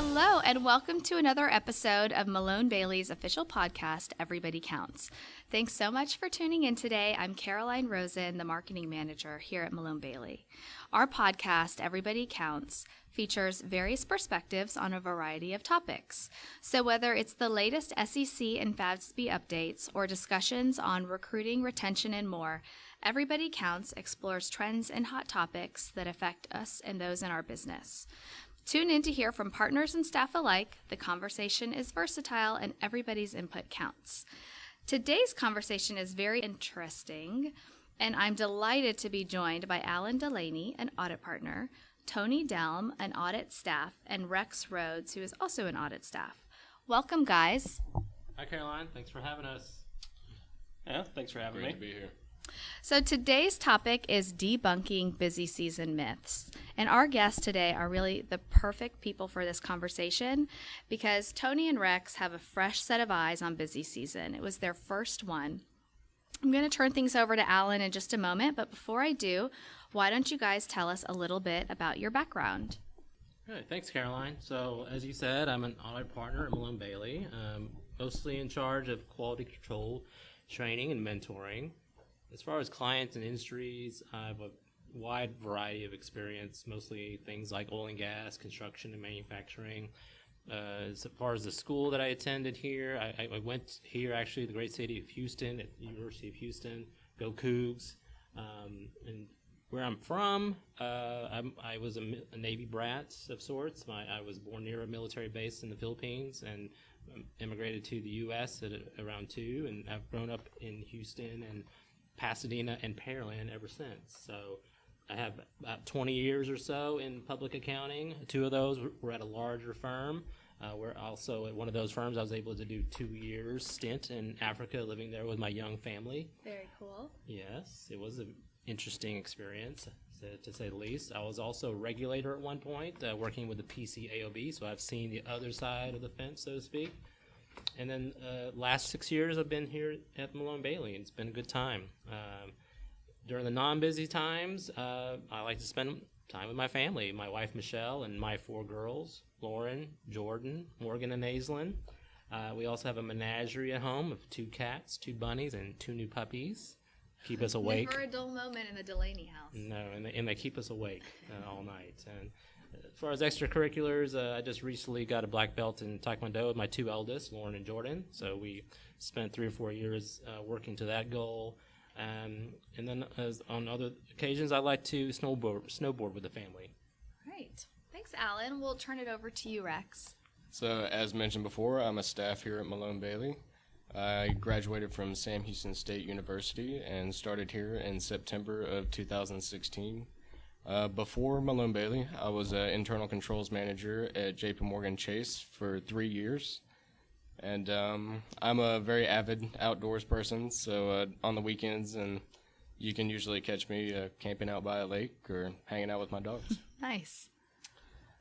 Hello, and welcome to another episode of Malone Bailey's official podcast, Everybody Counts. Thanks so much for tuning in today. I'm Caroline Rosen, the marketing manager here at Malone Bailey. Our podcast, Everybody Counts, features various perspectives on a variety of topics. So whether it's the latest SEC and FASB updates or discussions on recruiting, retention, and more, Everybody Counts explores trends and hot topics that affect us and those in our business. Tune in to hear from partners and staff alike. The conversation is versatile and everybody's input counts. Today's conversation is very interesting, and I'm delighted to be joined by Alan Delaney, an audit partner, Tony Delm, an audit staff, and Rex Rhodes, who is also an audit staff. Welcome, guys. Hi, Caroline. Thanks for having us. Yeah, thanks for having me. Great to be here. So today's topic is debunking busy season myths. And our guests today are really the perfect people for this conversation because Tony and Rex have a fresh set of eyes on busy season. It was their first one. I'm going to turn things over to Alan in just a moment, but before I do, why don't you guys tell us a little bit about your background? Good. Thanks, Caroline. So, as you said, I'm an audit partner at Malone Bailey, mostly in charge of quality control, training, and mentoring. As far as clients and industries, I have a wide variety of experience, mostly things like oil and gas, construction, and manufacturing. As far as the school that I attended here, I went here actually, the great city of Houston, at the University of Houston, go Cougs. And where I'm from, I was a Navy brat of sorts. I was born near a military base in the Philippines and immigrated to the U.S. at around 2, and I've grown up in Houston and Pasadena and Pearland ever since. So I have about 20 years or so in public accounting. 2 of those were at a larger firm. Where also at one of those firms, I was able to do 2 years stint in Africa, living there with my young family. Very cool. Yes, it was an interesting experience, to say the least. I was also a regulator at one point, working with the PCAOB, so I've seen the other side of the fence, so to speak. And then last 6 years I've been here at Malone Bailey, and it's been a good time. During the non-busy times, I like to spend time with my family, my wife Michelle and my 4 girls, Lauren, Jordan, Morgan, and Aislinn. We also have a menagerie at home of 2 cats, 2 bunnies, and 2 new puppies. Keep us awake. Never a dull moment in the Delaney house. No, and they keep us awake all night. And as far as extracurriculars, I just recently got a black belt in Taekwondo with my 2 eldest, Lauren and Jordan. So we spent 3 or 4 years working to that goal. And then on other occasions, I like to snowboard with the family. Great. Thanks, Alan. We'll turn it over to you, Rex. So, as mentioned before, I'm a staff here at Malone Bailey. I graduated from Sam Houston State University and started here in September of 2016. Before Malone Bailey, I was an internal controls manager at JP Morgan Chase for 3 years. And I'm a very avid outdoors person, so on the weekends, and you can usually catch me camping out by a lake or hanging out with my dogs. Nice.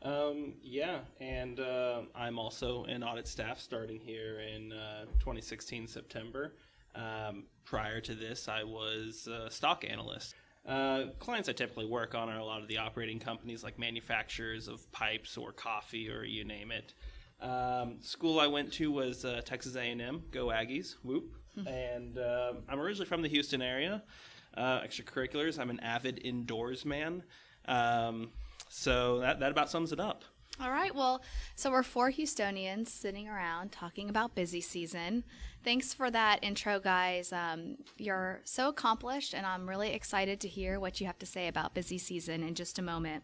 And I'm also in audit staff starting here in 2016 September. Prior to this, I was a stock analyst. Clients I typically work on are a lot of the operating companies like manufacturers of pipes or coffee or you name it. School I went to was Texas A&M, go Aggies, whoop. And I'm originally from the Houston area. Extracurriculars, I'm an avid indoors man. So that about sums it up. All right. Well, so we're 4 Houstonians sitting around talking about busy season. Thanks for that intro, guys. You're so accomplished, and I'm really excited to hear what you have to say about busy season in just a moment.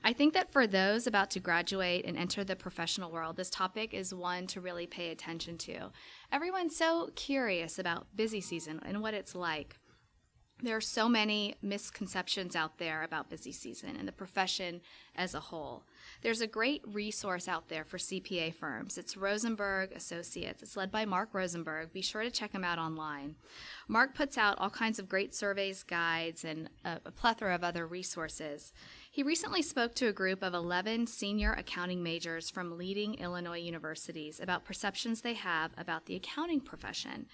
I think that for those about to graduate and enter the professional world, this topic is one to really pay attention to. Everyone's so curious about busy season and what it's like. There are so many misconceptions out there about busy season and the profession as a whole. There's a great resource out there for CPA firms. It's Rosenberg Associates. It's led by Mark Rosenberg. Be sure to check him out online. Mark puts out all kinds of great surveys, guides, and a plethora of other resources. He recently spoke to a group of 11 senior accounting majors from leading Illinois universities about perceptions they have about the accounting profession.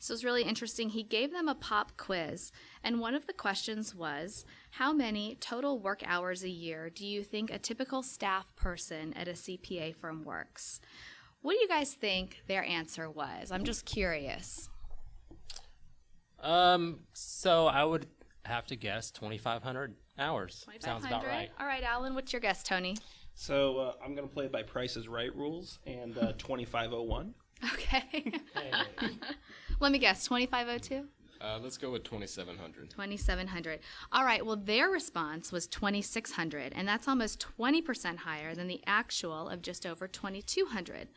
So it was really interesting. He gave them a pop quiz, and one of the questions was, how many total work hours a year do you think a typical staff person at a CPA firm works? What do you guys think their answer was? I'm just curious. So I would have to guess 2,500 hours. 2,500? Sounds about right. All right, Alan, what's your guess, Tony? So I'm going to play by Price is Right rules and 2501. Okay. Let me guess, 2,502? Let's go with 2,700. 2,700. All right, well, their response was 2,600, and that's almost 20% higher than the actual of just over 2,200.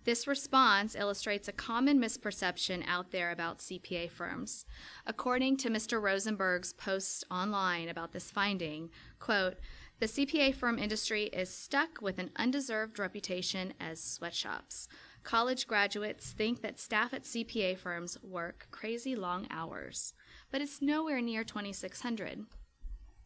This response illustrates a common misperception out there about CPA firms. According to Mr. Rosenberg's post online about this finding, quote, the CPA firm industry is stuck with an undeserved reputation as sweatshops. College graduates think that staff at CPA firms work crazy long hours, but it's nowhere near 2,600.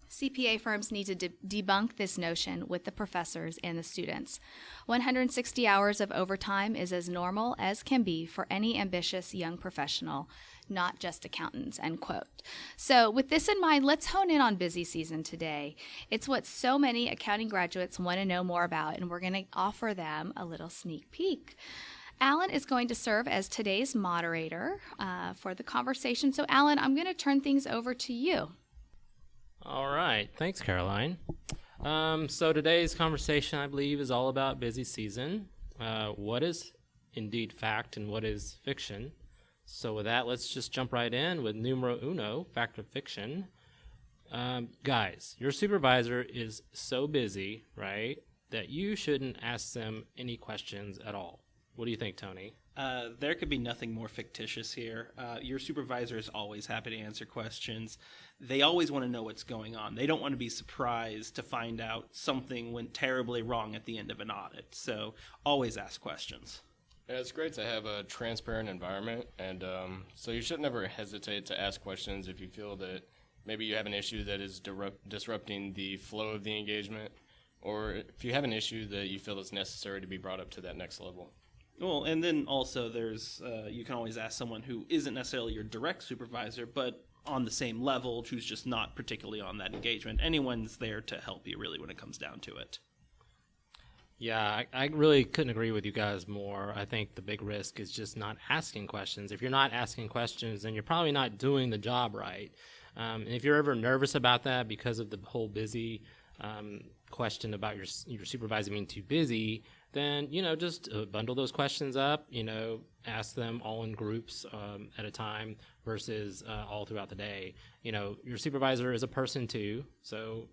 CPA firms need to debunk this notion with the professors and the students. 160 hours of overtime is as normal as can be for any ambitious young professional, not just accountants, end quote. So with this in mind, let's hone in on busy season today. It's what so many accounting graduates want to know more about, and we're going to offer them a little sneak peek. Alan is going to serve as today's moderator for the conversation. So Alan, I'm going to turn things over to you. All right. Thanks, Caroline. So today's conversation, I believe, is all about busy season. What is indeed fact and what is fiction? So with that, let's just jump right in with numero uno, fact or fiction. Guys, your supervisor is so busy, right, that you shouldn't ask them any questions at all. What do you think, Tony? There could be nothing more fictitious here. Your supervisor is always happy to answer questions. They always want to know what's going on. They don't want to be surprised to find out something went terribly wrong at the end of an audit. So always ask questions. Yeah, it's great to have a transparent environment, and so you should never hesitate to ask questions if you feel that maybe you have an issue that is disrupting the flow of the engagement, or if you have an issue that you feel is necessary to be brought up to that next level. Well, and then also there's you can always ask someone who isn't necessarily your direct supervisor, but on the same level, who's just not particularly on that engagement. Anyone's there to help you, really, when it comes down to it. Yeah, I really couldn't agree with you guys more. I think the big risk is just not asking questions. If you're not asking questions, then you're probably not doing the job right. And if you're ever nervous about that because of the whole busy question about your supervisor being too busy, then, just bundle those questions up, ask them all in groups at a time versus all throughout the day. Your supervisor is a person too, so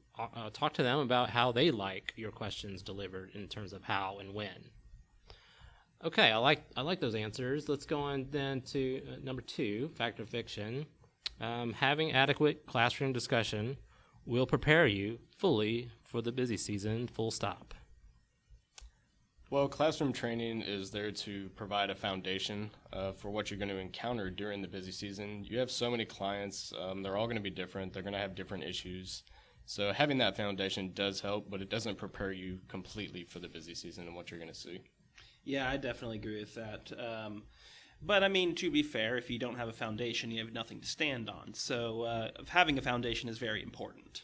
talk to them about how they like your questions delivered in terms of how and when. Okay, I like those answers. Let's go on then to number 2, fact or fiction. Having adequate classroom discussion will prepare you fully for the busy season, full stop. Well, classroom training is there to provide a foundation for what you're going to encounter during the busy season. You have so many clients. They're all going to be different. They're going to have different issues. So having that foundation does help, but it doesn't prepare you completely for the busy season and what you're going to see. Yeah, I definitely agree with that. But, I mean, to be fair, if you don't have a foundation, you have nothing to stand on. So having a foundation is very important.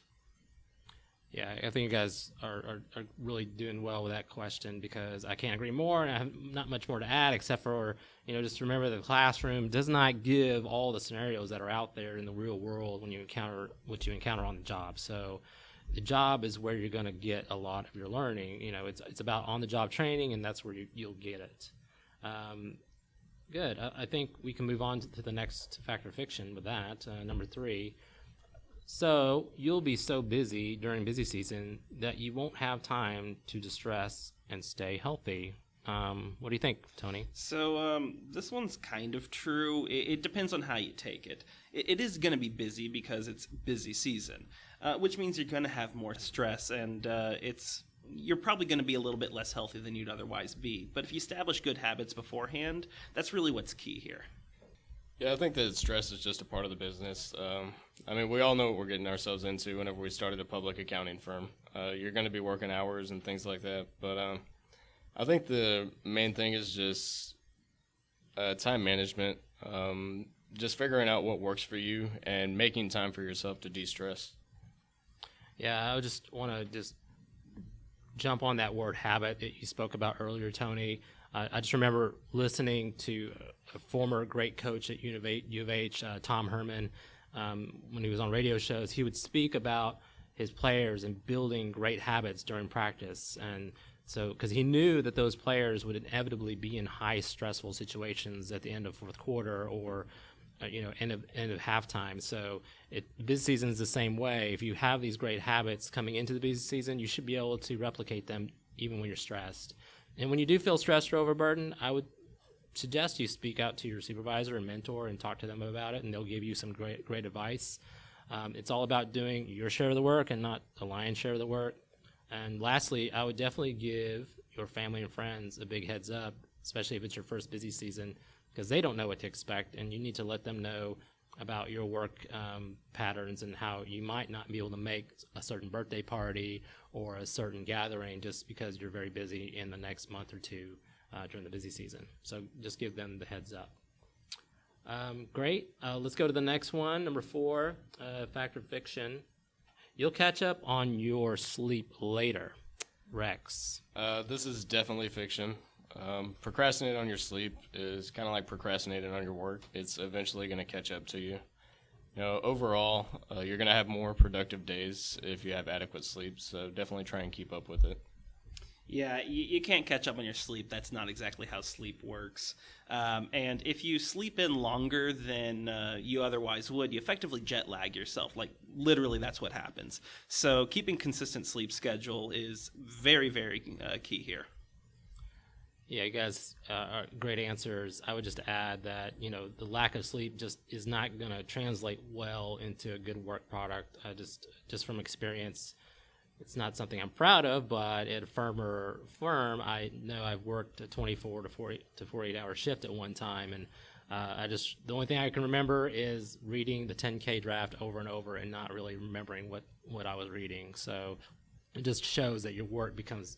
Yeah, I think you guys are really doing well with that question because I can't agree more, and I have not much more to add except for, just remember the classroom does not give all the scenarios that are out there in the real world when you encounter what you encounter on the job. So the job is where you're going to get a lot of your learning. It's about on-the-job training, and that's where you'll get it. Good. I think we can move on to the next fact or fiction with that, number 3. So you'll be so busy during busy season that you won't have time to distress and stay healthy. What do you think, Tony? So this one's kind of true. It depends on how you take it. It is going to be busy because it's busy season, which means you're going to have more stress, and you're probably going to be a little bit less healthy than you'd otherwise be. But if you establish good habits beforehand, that's really what's key here. Yeah, I think that stress is just a part of the business. We all know what we're getting ourselves into whenever we started a public accounting firm. You're going to be working hours and things like that. But I think the main thing is just time management. Just figuring out what works for you and making time for yourself to de-stress. Yeah, I would just want to just jump on that word habit that you spoke about earlier, Tony. I just remember listening to a former great coach at U of H, Tom Herman, when he was on radio shows. He would speak about his players and building great habits during practice. And so, because he knew that those players would inevitably be in high stressful situations at the end of fourth quarter or end of halftime. So busy season is the same way. If you have these great habits coming into the busy season, you should be able to replicate them even when you're stressed. And when you do feel stressed or overburdened, I would suggest you speak out to your supervisor and mentor and talk to them about it, and they'll give you some great advice. It's all about doing your share of the work and not the lion's share of the work. And lastly, I would definitely give your family and friends a big heads up, especially if it's your first busy season, because they don't know what to expect, and you need to let them know about your work patterns and how you might not be able to make a certain birthday party or a certain gathering just because you're very busy in the next month or two during the busy season. So just give them the heads up. Great. Let's go to the next one, number 4, fact or fiction. You'll catch up on your sleep later. Rex. This is definitely fiction. Procrastinating on your sleep is kind of like procrastinating on your work. It's eventually going to catch up to you. Overall, you're going to have more productive days if you have adequate sleep, so definitely try and keep up with it. Yeah, you can't catch up on your sleep. That's not exactly how sleep works. And if you sleep in longer than you otherwise would, you effectively jet lag yourself. Like, literally, that's what happens. So keeping consistent sleep schedule is very, very key here. Yeah, you guys are great answers. I would just add that, the lack of sleep just is not going to translate well into a good work product. Just from experience, it's not something I'm proud of, but at a firm, I know I've worked a 24 to 48-hour shift at one time, and the only thing I can remember is reading the 10K draft over and over and not really remembering what I was reading. So it just shows that your work becomes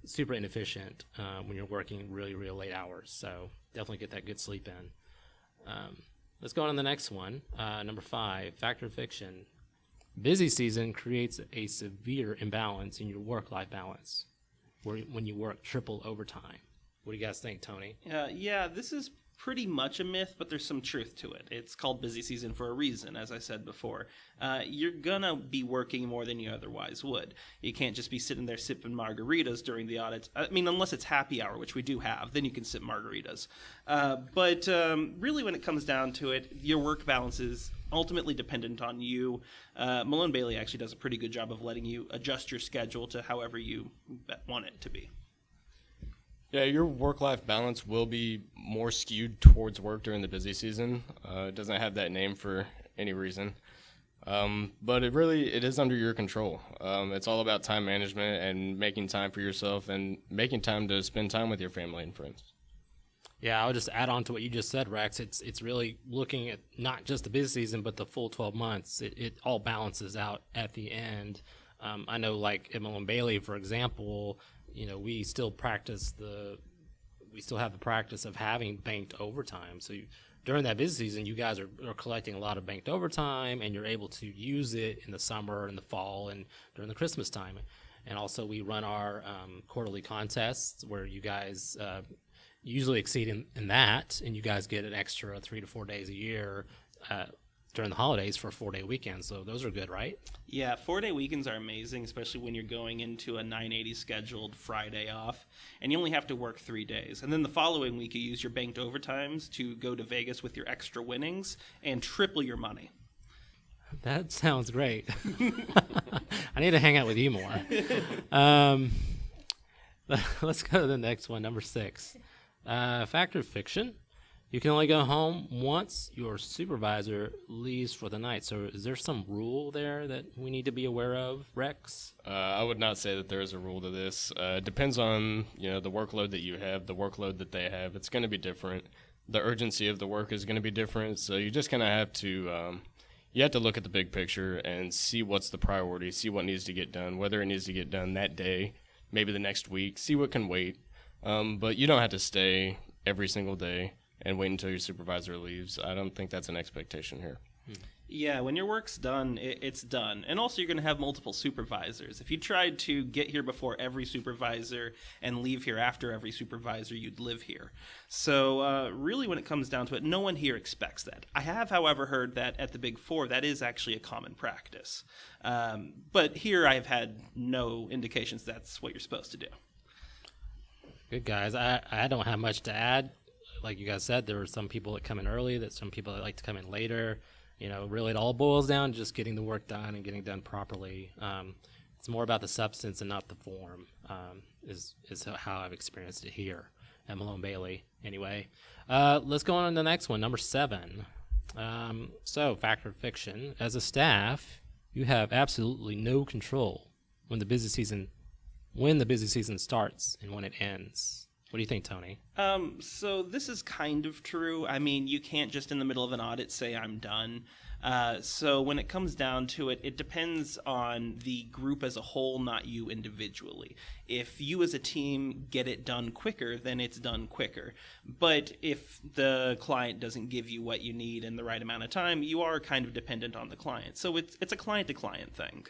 super inefficient when you're working really, really late hours. So definitely get that good sleep in. Let's go on to the next one. Number 5, fact or fiction. Busy season creates a severe imbalance in your work-life balance when you work triple overtime. What do you guys think, Tony? Yeah, this is pretty much a myth, but there's some truth to it. It's called busy season for a reason, as I said before. You're gonna be working more than you otherwise would. You can't just be sitting there sipping margaritas during the audits. I mean, unless it's happy hour, which we do have, then you can sip margaritas. But really, when it comes down to it, your work balance is ultimately dependent on you. Malone Bailey actually does a pretty good job of letting you adjust your schedule to however you want it to be. Yeah, your work-life balance will be more skewed towards work during the busy season. It doesn't have that name for any reason. But it is under your control. It's all about time management and making time for yourself and making time to spend time with your family and friends. Yeah, I'll just add on to what you just said, Rex. It's really looking at not just the busy season, but the full 12 months. It all balances out at the end. I know, like at Malone Bailey, for example, we still have the practice of having banked overtime. So during that busy season, you guys are collecting a lot of banked overtime, and you're able to use it in the summer and the fall and during the Christmas time. And also we run our quarterly contests where you guys usually exceed in that, and you guys get an extra 3 to 4 days a year during the holidays for a 4-day weekend. So those are good, right? Yeah, 4-day weekends are amazing, especially when you're going into a 980 scheduled Friday off, and you only have to work 3 days. And then the following week, you use your banked overtimes to go to Vegas with your extra winnings and triple your money. That sounds great. I need to hang out with you more. Let's go to the next one, number 6. Fact or fiction? You can only go home once your supervisor leaves for the night. So is there some rule there that we need to be aware of, Rex? I would not say that there is a rule to this. It depends on the workload that you have, the workload that they have. It's going to be different. The urgency of the work is going to be different. So you just kind of have to look at the big picture and see what's the priority, see what needs to get done, whether it needs to get done that day, maybe the next week, see what can wait. But you don't have to stay every single day and wait until your supervisor leaves. I don't think that's an expectation here. Yeah, when your work's done, it's done. And also, you're going to have multiple supervisors. If you tried to get here before every supervisor and leave here after every supervisor, you'd live here. So really, when it comes down to it, no one here expects that. I have, however, heard that at the Big Four, that is actually a common practice. But here, I've had no indications that's what you're supposed to do. Good, guys. I don't have much to add. Like you guys said, there are some people that come in early, that some people that like to come in later. Really it all boils down to just getting the work done and getting done properly. It's more about the substance and not the form, is how I've experienced it here at Malone Bailey. Anyway, let's go on to the next one, number 7. So, factor of fiction. As a staff, you have absolutely no control when the busy season starts and when it ends. What do you think, Tony? So this is kind of true. I mean, you can't just in the middle of an audit say I'm done. So when it comes down to it, it depends on the group as a whole, not you individually. If you as a team get it done quicker, then it's done quicker. But if the client doesn't give you what you need in the right amount of time, you are kind of dependent on the client. So it's a client-to-client thing.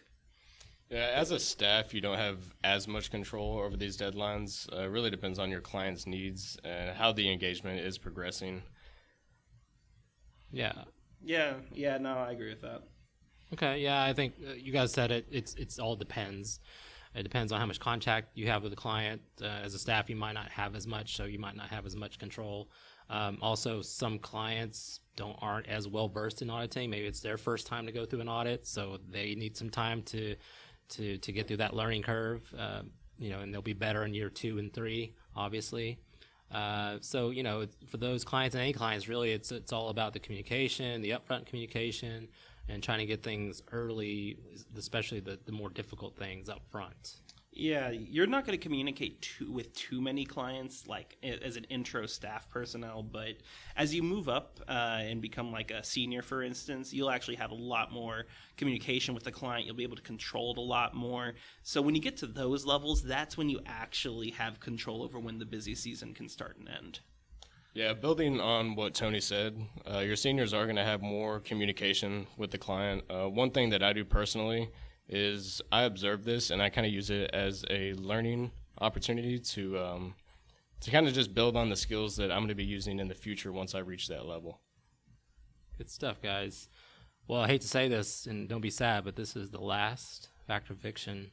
Yeah, as a staff, you don't have as much control over these deadlines. It really depends on your client's needs and how the engagement is progressing. Yeah. Yeah, no, I agree with that. Okay, yeah, I think you guys said it. It's all depends. It depends on how much contact you have with the client. As a staff, you might not have as much, so you might not have as much control. Also, some clients aren't as well versed in auditing. Maybe it's their first time to go through an audit, so they need some time to get through that learning curve, and they'll be better in year 2 and 3, obviously. So, for those clients and any clients, really, it's all about the communication, the upfront communication, and trying to get things early, especially the more difficult things up front. Yeah, you're not going to communicate with too many clients, like as an intro staff personnel, but as you move up and become like a senior, for instance, you'll actually have a lot more communication with the client. You'll be able to control it a lot more. So when you get to those levels, that's when you actually have control over when the busy season can start and end. Yeah, building on what Tony said, your seniors are going to have more communication with the client. One thing that I do personally is I observe this and I kind of use it as a learning opportunity to kind of just build on the skills that I'm going to be using in the future once I reach that level. Good stuff, guys. Well, I hate to say this, and don't be sad, but this is the last factor of fiction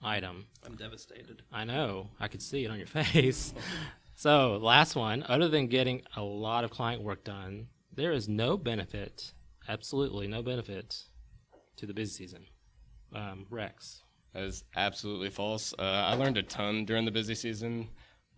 item. I'm devastated. I know. I could see it on your face. So, last one. Other than getting a lot of client work done, there is no benefit, absolutely no benefit, to the busy season. Rex. That is absolutely false. I learned a ton during the busy season.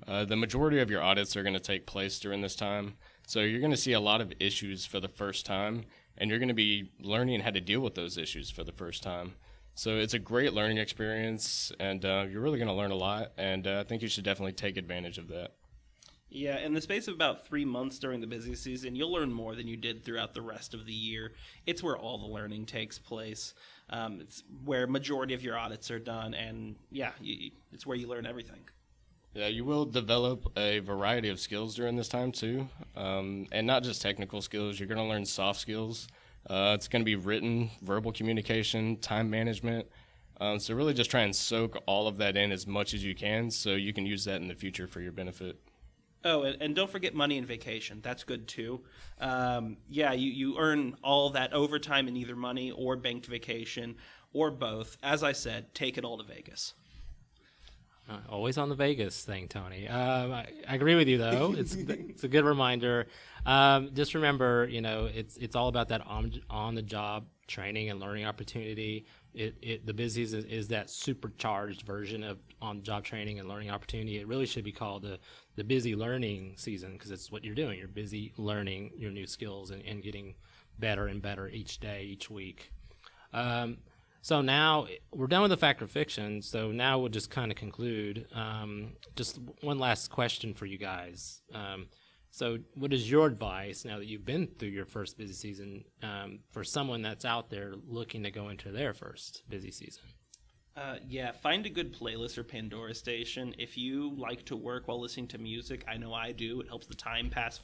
The majority of your audits are going to take place during this time. So you're going to see a lot of issues for the first time, and you're going to be learning how to deal with those issues for the first time. So it's a great learning experience, and you're really going to learn a lot, and I think you should definitely take advantage of that. Yeah, in the space of about 3 months during the busy season, you'll learn more than you did throughout the rest of the year. It's where all the learning takes place. It's where majority of your audits are done, and yeah, it's where you learn everything. Yeah, you will develop a variety of skills during this time too, and not just technical skills. You're going to learn soft skills. It's going to be written, verbal communication, time management. So really just try and soak all of that in as much as you can so you can use that in the future for your benefit. Oh, and don't forget money and vacation. That's good, too. Yeah, you earn all that overtime in either money or banked vacation or both. As I said, take it all to Vegas. Always on the Vegas thing, Tony. I agree with you, though. It's a good reminder. Just remember, it's all about that on-the-job training and learning opportunity. The busy is that supercharged version of on-the-job training and learning opportunity. It really should be called the busy learning season because it's what you're doing. You're busy learning your new skills and getting better and better each day, each week. So now we're done with the factor of fiction. So now we'll just kind of conclude. Just one last question for you guys. So what is your advice now that you've been through your first busy season for someone that's out there looking to go into their first busy season? Yeah, find a good playlist or Pandora station. If you like to work while listening to music, I know I do. It helps the time pass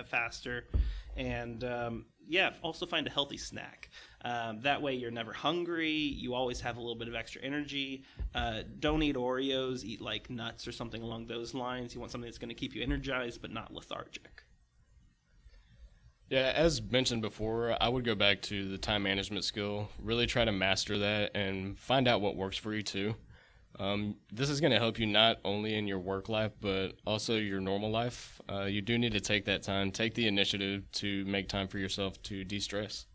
faster. And yeah, also find a healthy snack. That way you're never hungry. You always have a little bit of extra energy. Don't eat Oreos. Eat like nuts or something along those lines. You want something that's going to keep you energized but not lethargic. Yeah, as mentioned before, I would go back to the time management skill. Really try to master that and find out what works for you too. This is going to help you not only in your work life, but also your normal life. You do need to take that time, take the initiative to make time for yourself to de-stress.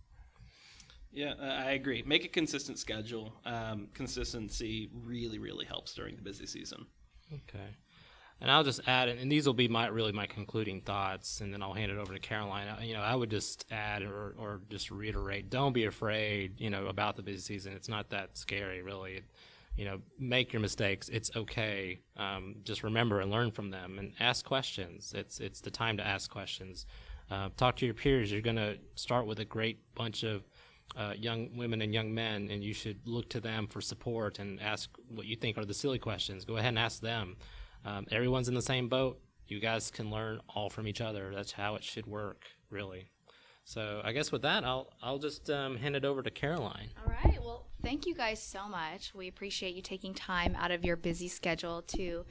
Yeah, I agree. Make a consistent schedule. Consistency really, really helps during the busy season. Okay. And I'll just add, and these will be my concluding thoughts, and then I'll hand it over to Caroline. I would just add or just reiterate, don't be afraid, about the busy season. It's not that scary, really. Make your mistakes. It's okay. Just remember and learn from them and ask questions. It's the time to ask questions. Talk to your peers. You're going to start with a great bunch of young women and young men, and you should look to them for support and ask what you think are the silly questions. Go ahead and ask them. Everyone's in the same boat. You guys can learn all from each other. That's how it should work, really. So I guess with that, I'll just hand it over to Caroline. All right. Well, thank you guys so much. We appreciate you taking time out of your busy schedule to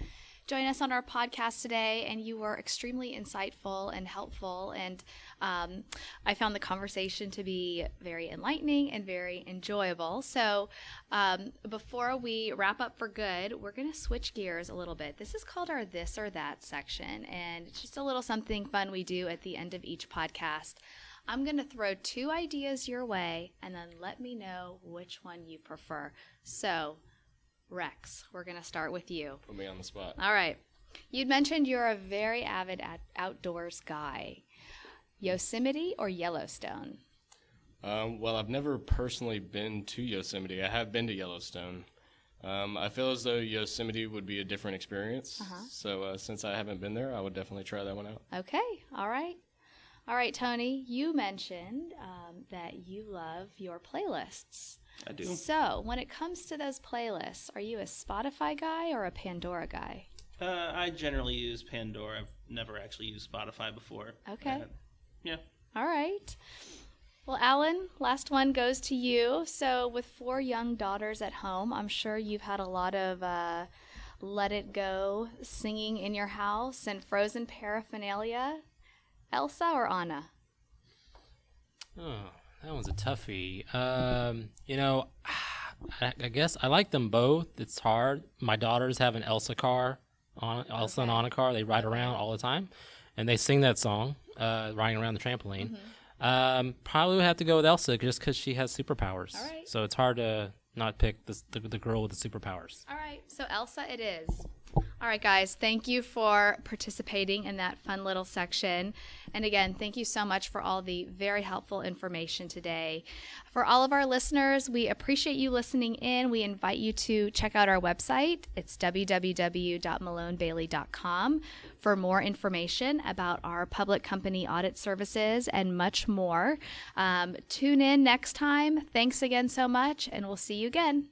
join us on our podcast today, and you were extremely insightful and helpful, and I found the conversation to be very enlightening and very enjoyable. So before we wrap up for good, we're going to switch gears a little bit. This is called our This or That section, and it's just a little something fun we do at the end of each podcast. I'm going to throw 2 ideas your way, and then let me know which one you prefer. So, Rex, we're going to start with you. Put me on the spot. All right. You'd mentioned you're a very avid outdoors guy. Yosemite or Yellowstone? Well, I've never personally been to Yosemite. I have been to Yellowstone. I feel as though Yosemite would be a different experience. So since I haven't been there, I would definitely try that one out. Okay. All right. All right, Tony, you mentioned that you love your playlists. I do. So when it comes to those playlists, are you a Spotify guy or a Pandora guy? I generally use Pandora. I've never actually used Spotify before. Okay. Yeah. All right. Well, Alan, last one goes to you. So with 4 young daughters at home, I'm sure you've had a lot of Let It Go singing in your house and Frozen paraphernalia. Elsa or Anna? Oh, that one's a toughie. I guess I like them both. It's hard. My daughters have an Elsa car, Elsa and Anna car. They ride around all the time, and they sing that song, riding around the trampoline. Probably would have to go with Elsa just because she has superpowers. All right. So it's hard to not pick the girl with the superpowers. All right, so Elsa it is. All right, guys, thank you for participating in that fun little section. And again, thank you so much for all the very helpful information today. For all of our listeners, we appreciate you listening in. We invite you to check out our website. It's www.malonebailey.com for more information about our public company audit services and much more. Tune in next time. Thanks again so much, and we'll see you again.